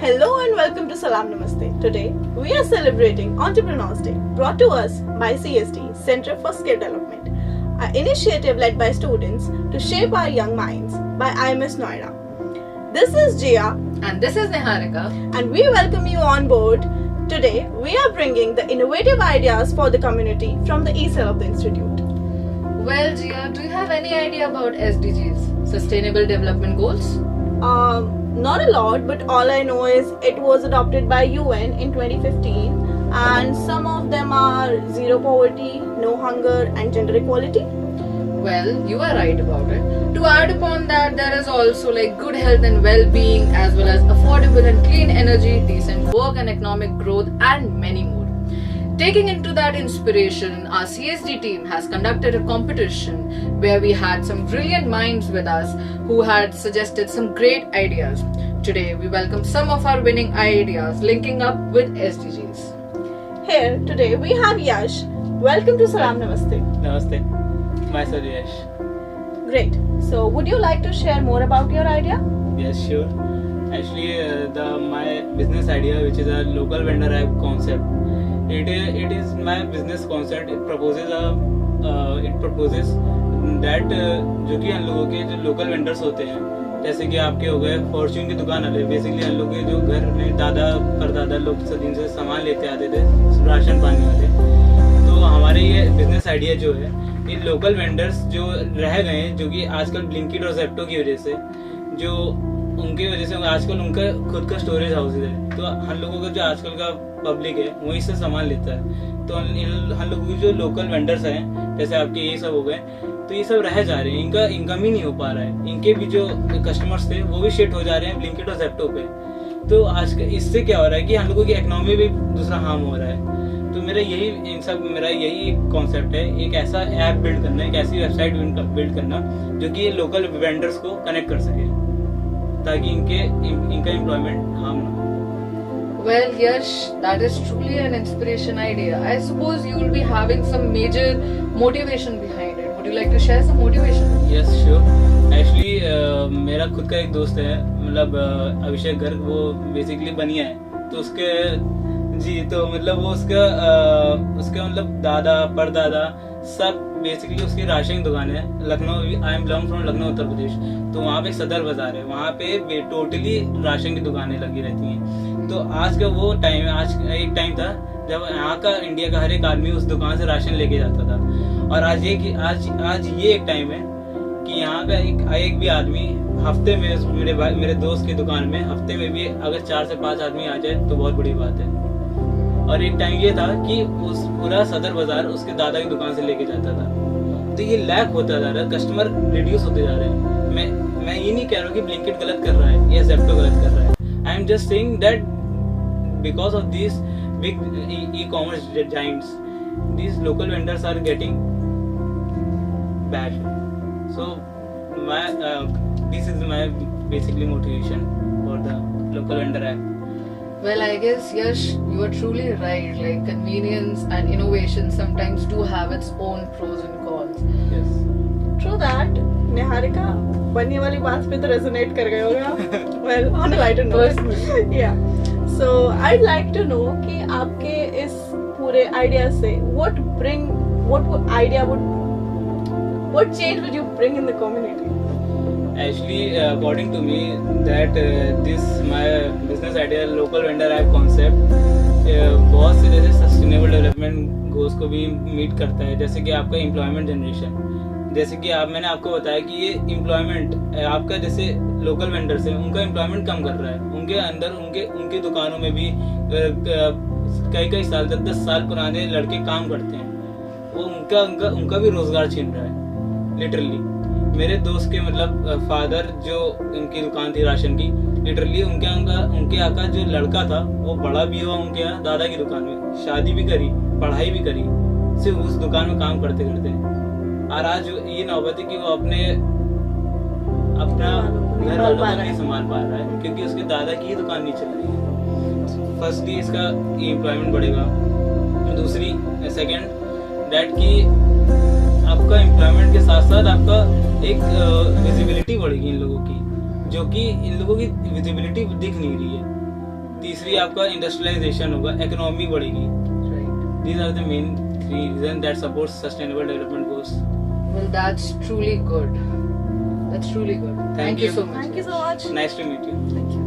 Hello and welcome to Salam Namaste. Today we are celebrating Entrepreneurs Day, brought to us by CSD, Center for Skill Development, an initiative led by students to shape our young minds by IMS Noida. This is Jia And this is Niharika. and we welcome you on board. Today we are bringing the innovative ideas for the community from the e-cell of the institute. Well, Jia, do you have any idea about SDGs, Sustainable Development Goals? Not a lot, but all I know is it was adopted by UN in 2015 and some of them are zero poverty, no hunger and gender equality. Well, you are right about it. To add upon that, there is also like good health and well-being, as well as affordable and clean energy, decent work and economic growth, and many more. Taking into that inspiration, our CSD team has conducted a competition where we had some brilliant minds with us who had suggested some great ideas. Today, we welcome some of our winning ideas linking up with SDGs. Here today we have Yash. Welcome to Salam Namaste. Namaste. Myself Yash. Great. So would you like to share more about your idea? Yes, sure. Actually, my business idea, which is a local vendor app concept, it is my business concept. It proposes that जो कि हम लोगों के जो local vendors होते हैं, जैसे कि आपके हो गए फॉर्च्यून की दुकान वाले, बेसिकली हम लोग के जो घर में दादा परदादा लोग सदियों से सामान लेते आते थे, राशन पानी वाले, तो हमारे ये बिजनेस आइडिया जो है, ये लोकल वेंडर्स जो रह गए हैं, जो कि आजकल ब्लिंकिट और ज़ेप्टो की वजह से, जो उनकी वजह से आजकल उनका खुद का स्टोरेज हाउस है, तो हम लोगों का जो आजकल का पब्लिक है वहीं से सामान लेता है, तो हम लोगों की जो लोकल वेंडर्स हैं, जैसे आपके ये सब हो गए, तो ये सब रह जा रहे हैं, इनका इनकम ही नहीं हो पा रहा है, इनके भी जो कस्टमर्स थे वो भी शिफ्ट हो जा रहे हैं ब्लिंकिट और ज़ेप्टो पे। तो आज इससे क्या हो रहा है कि हम लोगों की इकोनॉमी भी दूसरा हार्म हो रहा है। तो मेरा यही कॉन्सेप्ट है, एक ऐसा ऐप बिल्ड करना, एक ऐसी वेबसाइट बिल्ड करना जो कि लोकल वेंडर्स को कनेक्ट कर सके, ताकि इनका एम्प्लॉयमेंट हार्म ना हो। Well, Yash, that is truly an inspiration idea. I suppose you will be having some major motivation behind it. Would you like to share some motivation? Yes, sure. Actually, मेरा खुद का एक दोस्त है, मतलब अभिषेक गर्ग, वो बेसिकली बनिया है, तो उसके तो मतलब वो उसका मतलब दादा परदादा सब बेसिकली उसकी राशन की दुकान है Lucknow. I am belong from Lucknow, Uttar Pradesh. तो वहाँ पे सदर बाजार है, वहाँ पे टोटली राशन की दुकानें लगी रहती हैं। तो आज का वो टाइम है, आज एक टाइम था जब यहाँ का इंडिया का हर एक आदमी उस दुकान से राशन लेके जाता था, और आज ये एक टाइम है कि यहाँ का एक भी आदमी हफ्ते में मेरे दोस्त की दुकान में हफ्ते में भी अगर 4 से 5 आदमी आ जाए तो बहुत बड़ी बात है। और एक टाइम ये था कि उस पूरा सदर बाजार उसके दादा की दुकान से लेके जाता था। तो ये लैक होता जा रहा है, कस्टमर रिड्यूस होते जा रहे हैं। मैं ये नहीं कह रहा हूँ कि ब्लिंकिट गलत कर रहा है या ज़ेप्टो गलत कर रहा है। I am just saying that because of this big e-commerce giants, these local vendors are getting bad. So this is my basically motivation for the local vendor app. Well, I guess, Yash, you are truly right. Like, convenience and innovation sometimes do have its own pros and cons. Yes. True that. Niharika बनने वाली बात पे तो resonate कर गए होगे आप। Well, on a lighter note. Yeah. So I'd like to know कि आपके इस पूरे आइडिया से what change would you bring in the community? Actually, according to me, that this my business idea, local vendor app concept, बहुत से जैसे sustainable development goals को भी मीट करता है, जैसे कि आपका एम्प्लॉयमेंट जनरेशन। जैसे कि मैंने आपको बताया कि ये एम्प्लॉयमेंट आपका, जैसे लोकल वेंडर्स हैं उनका एम्प्लॉयमेंट कम कर रहा है, उनके अंदर उनकी दुकानों में भी कई साल 10 साल पुराने लड़के काम करते हैं, वो उनका भी रोजगार छीन रहा है लिटरली। मेरे दोस्त के मतलब फादर, जो उनकी दुकान थी राशन की, लिटरली उनके आका जो लड़का था वो बड़ा भी हुआ उनके यहाँ दादा की दुकान में, शादी भी करी, पढ़ाई भी करी, सिर्फ उस दुकान में काम करते और आज ये नौबत है कि वो अपना घर वालों को नहीं संभाल पा रहा है, क्योंकि उसके दादा की ही दुकान नहीं चल रही है। फर्स्टली इसका एम्प्लॉयमेंट बढ़ेगा, दूसरी सेकंड दैट कि आपका एम्प्लॉयमेंट के साथ साथ आपका एक विजिबिलिटी बढ़ेगी इन लोगों की, जो कि इन लोगों की विजिबिलिटी दिख नहीं रही है। तीसरी आपका इंडस्ट्रियलाइजेशन होगा, इकोनॉमी बढ़ेगी। Right. These are the main 3 reasons that supports sustainable development goals. Well, that's truly good. That's truly good. Thank Thank you you. so much. Thank you so much. Nice to meet you. Thank you.